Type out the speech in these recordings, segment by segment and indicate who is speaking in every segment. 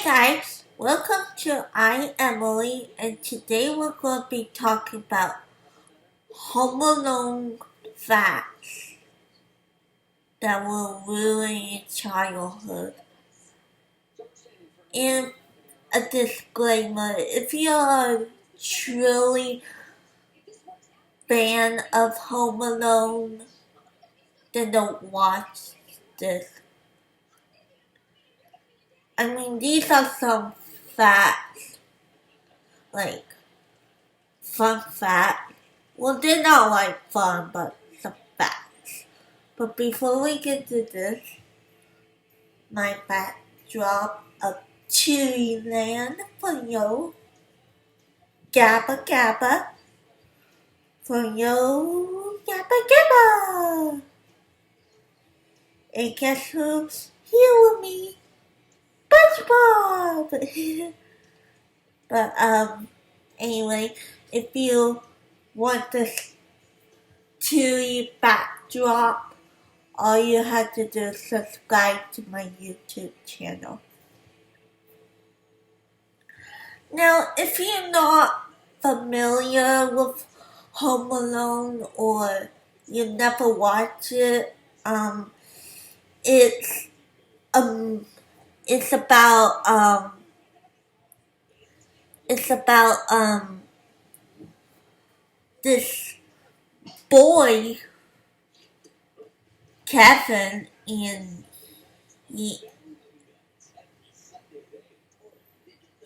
Speaker 1: guys, welcome to I Emily, and today we're going to be talking about Home Alone facts that will ruin your childhood. And a disclaimer, if you're a truly fan of Home Alone, then don't watch this. I mean, these are some facts, like fun facts. Well, they're not like fun, but some facts. But before we get to this, my backdrop of Chewy Land for you. Gabba Gabba. For you, Gabba Gabba. And guess who's here with me? SpongeBob. But anyway, if you want this Chewy backdrop, all you have to do is subscribe to my YouTube channel. Now, if you're not familiar with Home Alone or you never watch it, it's about this boy Kevin, and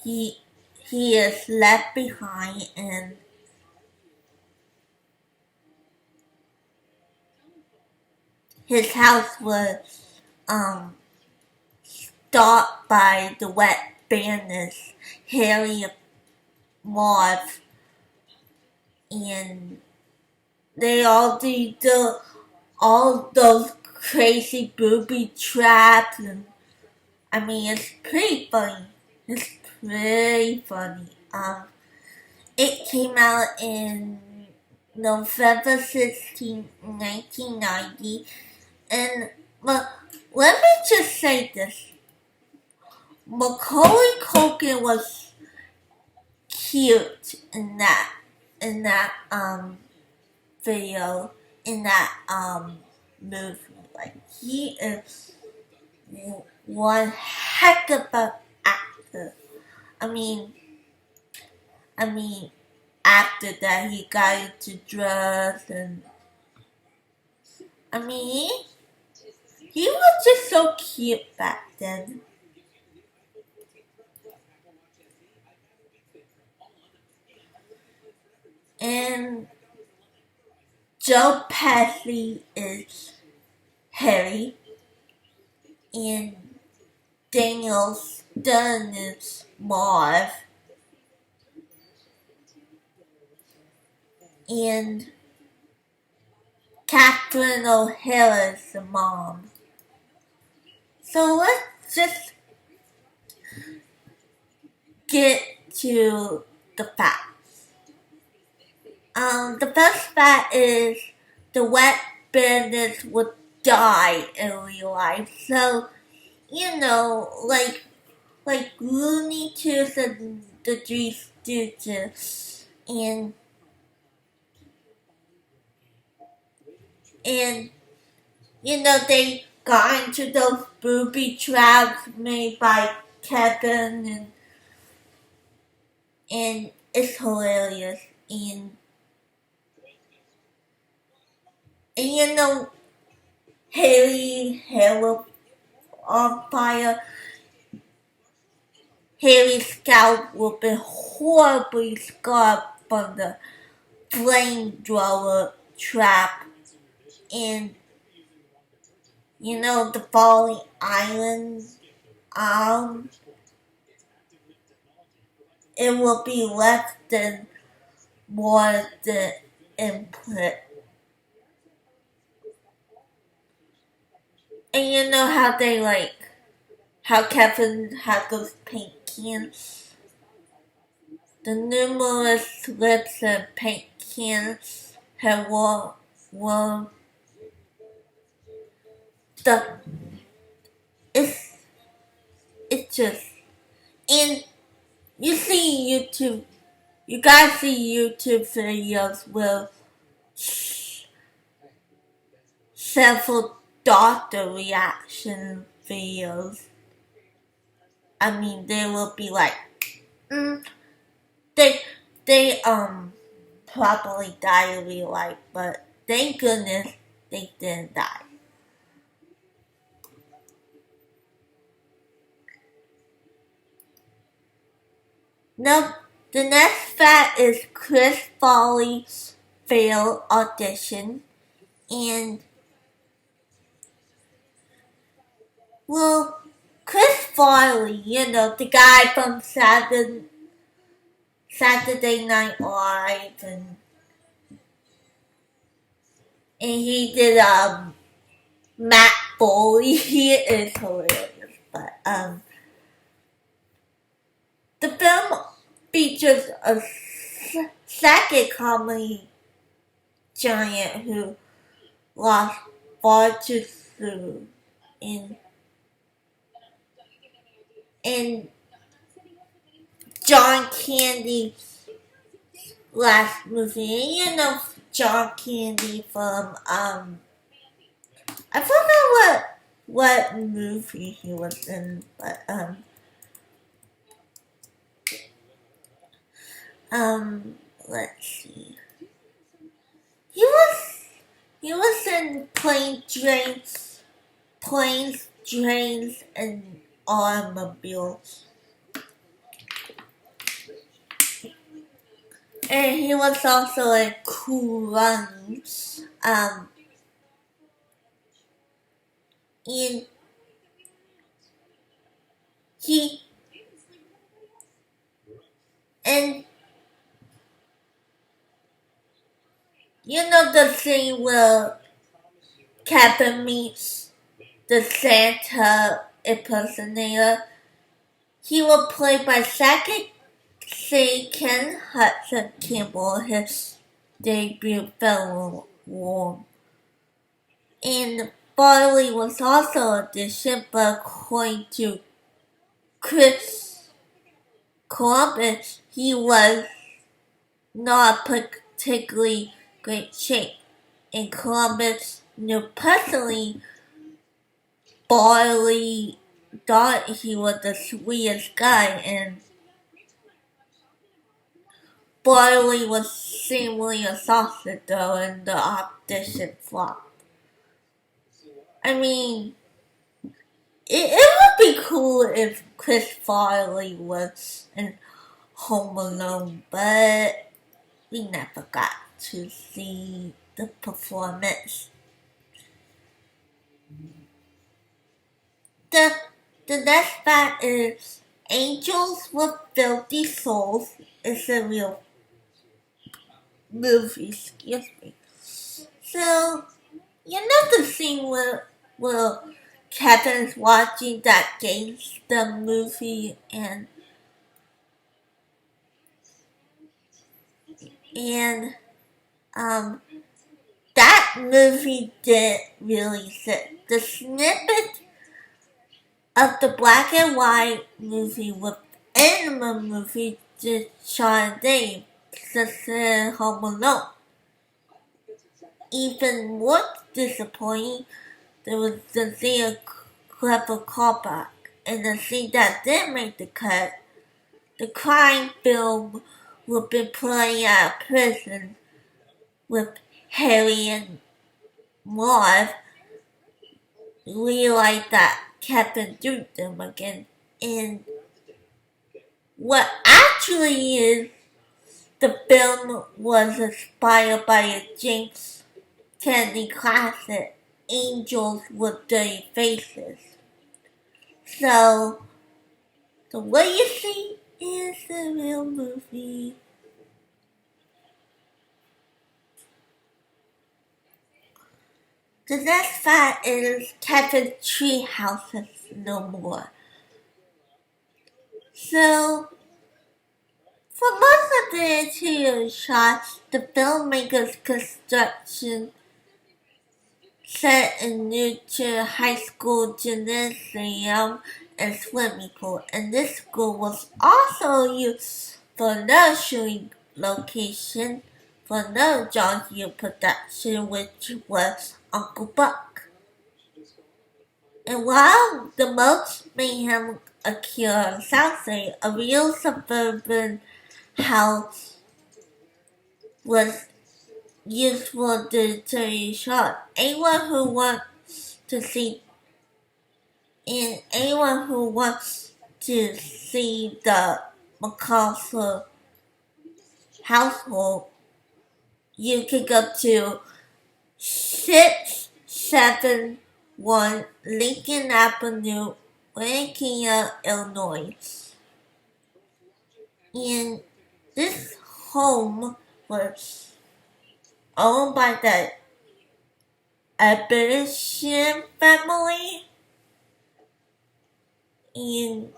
Speaker 1: he is left behind, and his house was stopped by the wet bandits Harry and Marv, and they all do all those crazy booby traps, and I mean it's pretty funny. It's pretty funny. It came out in November 16, 1990, and let me just say this. Macaulay Culkin was cute in that video, in that movie. Like, he is one heck of an actor. I mean, after that he got into drugs, and I mean, he was just so cute back then. And Joe Pesci is Harry, and Daniel Stern is Marv, and Catherine O'Hara is the mom. So let's just get to the facts. The first fact is the wet bandits would die in real life. So, like Looney Tunes and the Three Stooges, and they got into those booby traps made by Kevin, and it's hilarious. And Harry on fire. Harry's scalp will be horribly scarred from the flamethrower trap, and the falling island, it will be less than more than input. And you know how Kevin had those paint cans? The numerous slips and paint cans had were the it's just And you guys see YouTube videos with several doctor reaction videos. I mean, they will be like, they probably die in real life, but thank goodness they didn't die. Now, the next fact is Chris Farley's failed audition, and well, Chris Farley, the guy from Saturday Night Live, and he did Matt Foley. He is hilarious, but the film features a second comedy giant who lost far too soon in John Candy's last movie. And John Candy from I forgot what movie he was in, but let's see. He was in Planes, Trains, and Automobiles. And he was also in Cool Runnings. And the scene where Kevin meets the Santa impersonator? He was played by second Say Ken Hudson Campbell, his debut film Warm. And Farley was also auditioned, but according to Chris Columbus, he was not particularly great shape. And Columbus knew personally Farley thought he was the sweetest guy, and Farley was seemingly exhausted though, and the audition flopped. I mean, it would be cool if Chris Farley was in Home Alone, but we never got to see the performance. The next fact is Angels with Filthy Souls is a real movie, excuse me. So, the scene where Kevin's watching that gangster movie and that movie didn't really fit. The snippet of the black and white movie within the movie did Sean Dave succeed Home Alone. Even more disappointing, there was the scene clever callback, and the scene that did make the cut. The crime film would be playing out of prison with Harry and Marv realize that Kevin duped them again. And what actually is, the film was inspired by a James Kennedy classic, Angels with Dirty Faces. So, what you see is the real movie. The next fact is Kevin's treehouse is no more. So, for most of the interior shots, the filmmaker's construction set in Newton High School gymnasium and swimming pool, and this school was also used for nursery location for another John Hughes production, which was Uncle Buck. And while the most mayhem occurred on South Side, a real suburban house was used for the Terry shot. Anyone who wants to see the MacArthur household, you can go to 671 Lincoln Avenue, Winnetka, Illinois. And this home was owned by the Abisham family, and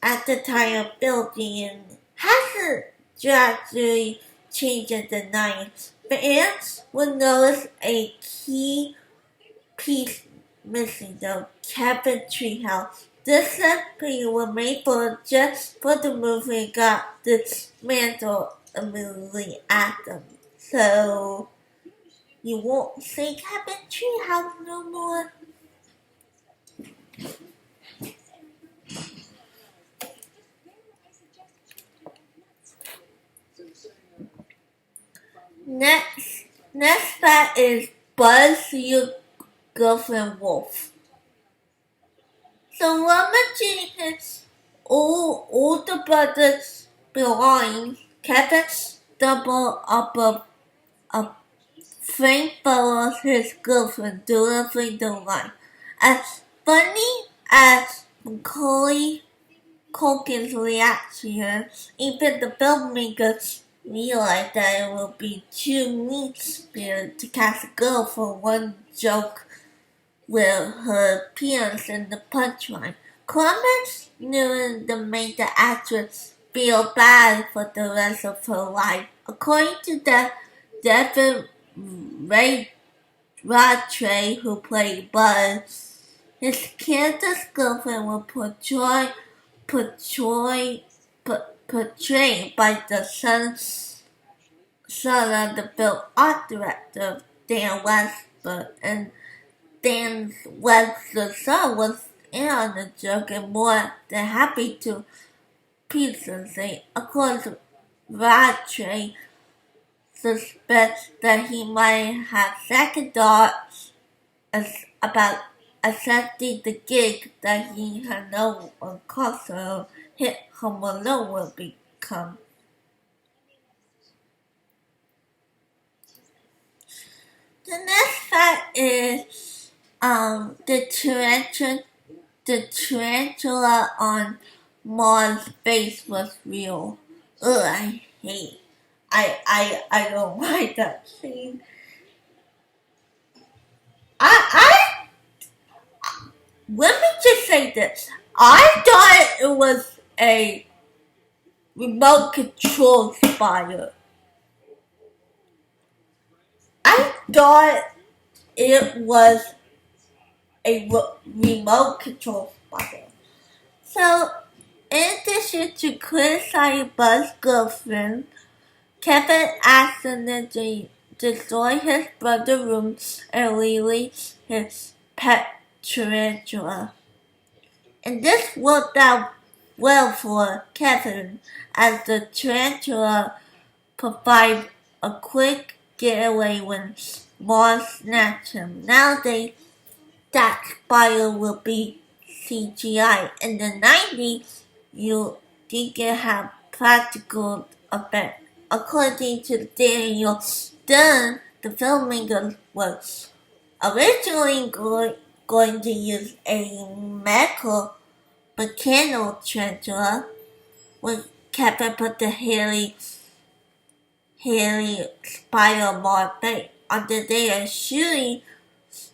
Speaker 1: at the time of building, and hasn't gradually changed in the 90s. Fans will notice a key piece missing, the cabin treehouse. This recipe was made for just for the movie and got dismantled immediately after. So you won't see cabin treehouse no more. Next fact is Buzz Your Girlfriend Wolf. So rummaging his older brother's belongings, Kevin stumbled up a frame full of his girlfriend delivering the line. As funny as Macaulay Culkin's reaction, even the filmmakers realized that it would be too mean-spirited to cast a girl for one joke with her appearance in the punchline. Clements knew that made the actress feel bad for the rest of her life. According to Devin Ratray, who played Buzz, his character's girlfriend was portrayed by the son of the film art director Dan Westberg, and Dan Webster's son was in on the joke and more than happy to present. Of course, Rattray suspects that he might have second thoughts about accepting the gig that he had known on concert hit Home Alone will become. The next fact is the tarantula on Mars' face was real. Ugh, I don't like that scene. Let me just say this. I thought it was a remote control spider. I thought it was a remote control spider. So, in addition to criticizing Buzz's girlfriend, Kevin accidentally destroyed his brother's room and released his pet tarantula. And this worked out well for Kevin, as the tarantula provided a quick getaway when Mars snatched him. Nowadays, that spider will be CGI. In the 90s, you didn't have practical effects. According to Daniel Stern, the filmmaker was originally going to use a mechanical tarantula when Kevin put the hairy spider Mars face. On the day of shooting,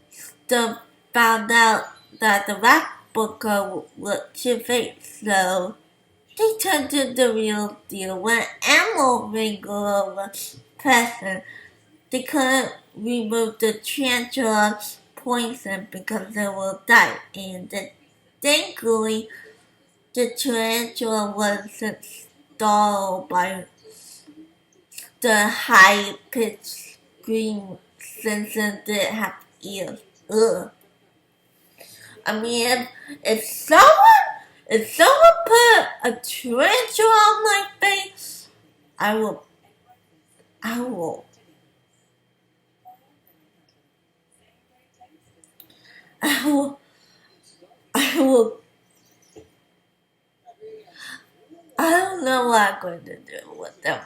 Speaker 1: Stern found out that the rap booker looked too fake, so they turned to the real deal. When Animal Wrangler was present, they couldn't remove the tarantula's poison because it will die, and they thankfully, the tarantula wasn't startled by the high-pitched scream since it didn't have ears. Ugh. I mean, if someone put a tarantula on my face, I will, I will, I will, I will, I don't know what I'm going to do with them.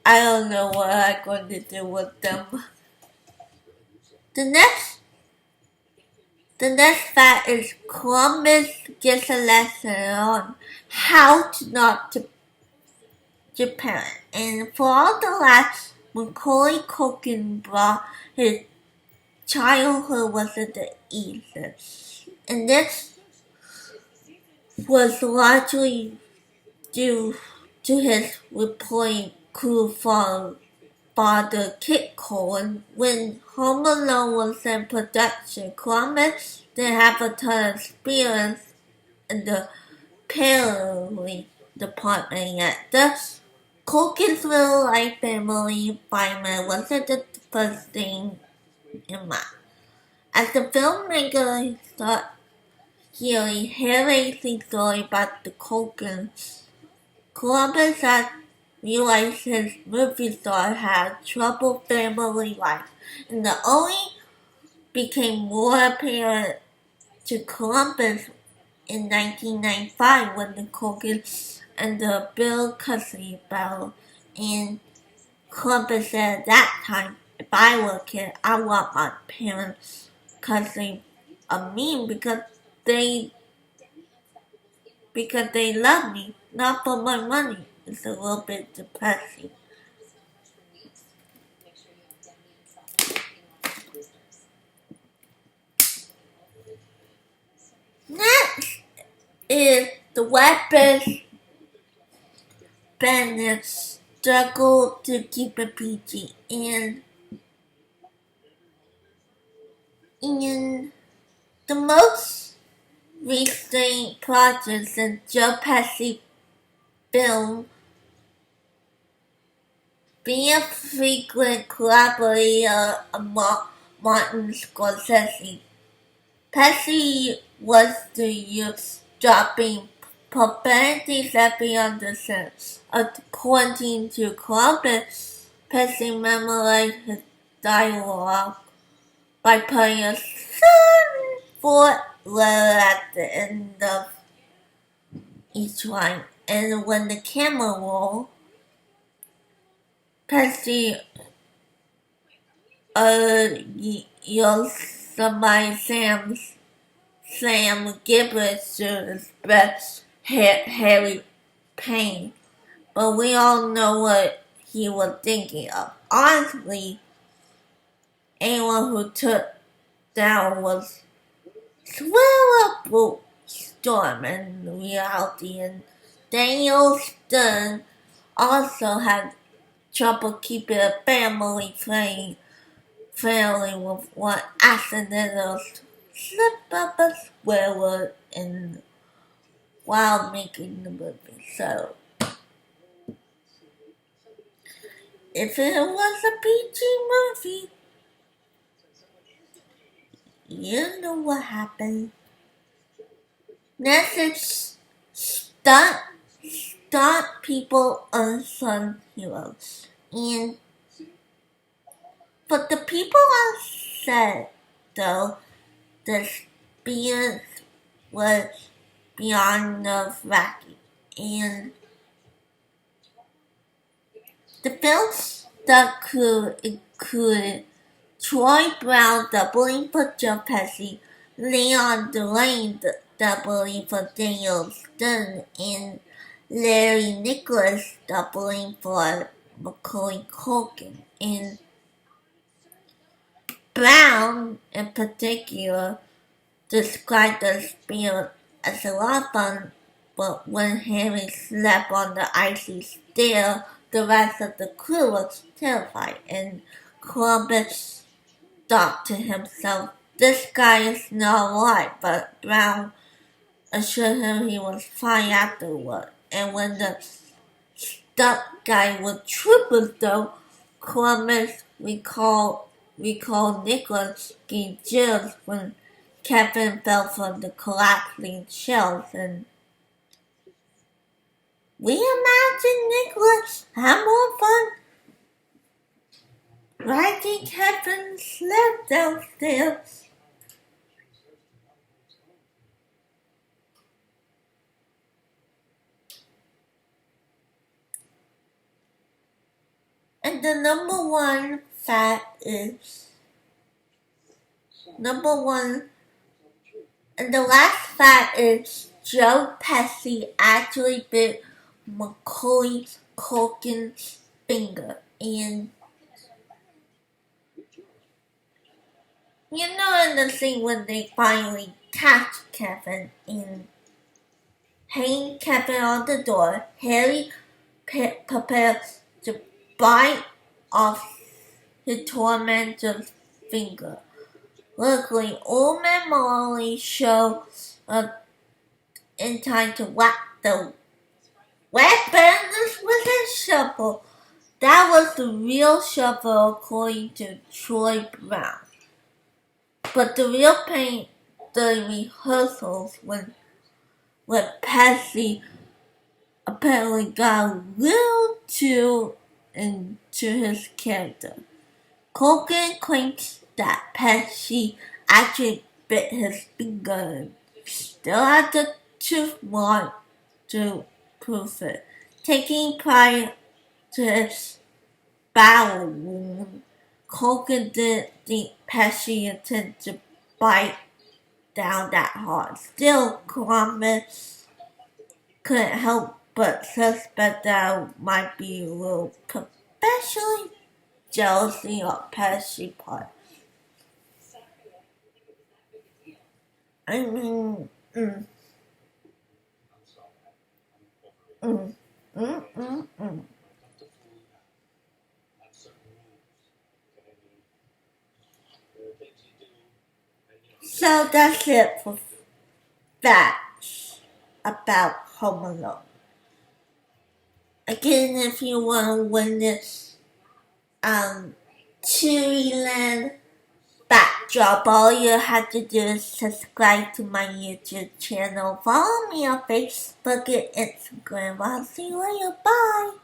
Speaker 1: I don't know what I'm going to do with them. The next fact is Columbus gets a lesson on how to not to Japan. And for all the laughs, Macaulay Culkin brought his childhood wasn't the easiest. And this was largely due to his reporting crew for Father Kit Cohen. When Home Alone was in production, Columbus didn't have a ton of experience in the parenting department yet. Thus, Culkin's real life family environment wasn't the first thing in mind. As the filmmaker started hearing hair-raising stories about the Culkins, Columbus had realized his movie star had a troubled family life, and the only became more apparent to Columbus in 1995 when the Culkins and the Bill Cosby battle, and Columbus said at that time, if I were a kid, I want my parents cussing of me because they love me, not for my money. It's a little bit depressing. Next is the weapons Bennett struggled to keep it PG and in the most recent projects in Joe Pesci film being a frequent collaborator among Martin Scorsese. Pesci was to use dropping profanities every other sentence. According to Columbus, Pesci memorized his dialogue by putting a certain fourth letter at the end of each line. And when the camera rolled, Pesci yelled somebody Sam gibberish to express Harry Payne. But we all know what he was thinking of. Honestly, anyone who took down was Swell Storm in reality, and Daniel Stern also had trouble keeping a family friendly with one accidental slip of a swear word while making the movie. So, if it was a PG movie, you know what happened. Next is stunt people unsung heroes. And for the people on set, though, the experience was beyond nerve-wracking. And the film's stunt crew included Troy Brown doubling for Joe Pesci, Leon Delane doubling for Daniel Stern, and Larry Nicholas doubling for Macaulay Culkin. And Brown, in particular, described the experience as a lot of fun, but when Harry slept on the icy stair, the rest of the crew was terrified, and Columbus thought to himself, this guy is not white, but Brown assured him he was fine afterward. And when the stuck guy was triple though, Columbus recalled Nicholas getting chills when Kevin fell from the collapsing shelves, and we imagine Nicholas had more fun riding Kevin's sled downstairs. And the number one, and the last fact is Joe Pesci actually bit Macaulay Culkin's finger. And you know, in the scene when they finally catch Kevin and hang Kevin on the door, Harry prepares to bite off his tormentor's finger. Luckily, Old Man Molly shows up in time to whack the weapon with his shovel. That was the real shovel according to Troy Brown. But the real pain, the rehearsals when Pesci apparently got a little too into his character. Culkin claims that Pesci actually bit his finger and still had the tooth mark to prove it. Taking pride to his bowel wound, Culkin didn't think Pesci intended to bite down that hard. Still, Columbus couldn't help but suspect that might be a little professionally jealousy on Pesci's part. I mean, So that's it for facts about Home Alone. Again, if you want to win this Cherryland backdrop, all you have to do is subscribe to my YouTube channel. Follow me on Facebook and Instagram. I'll see you later. Bye.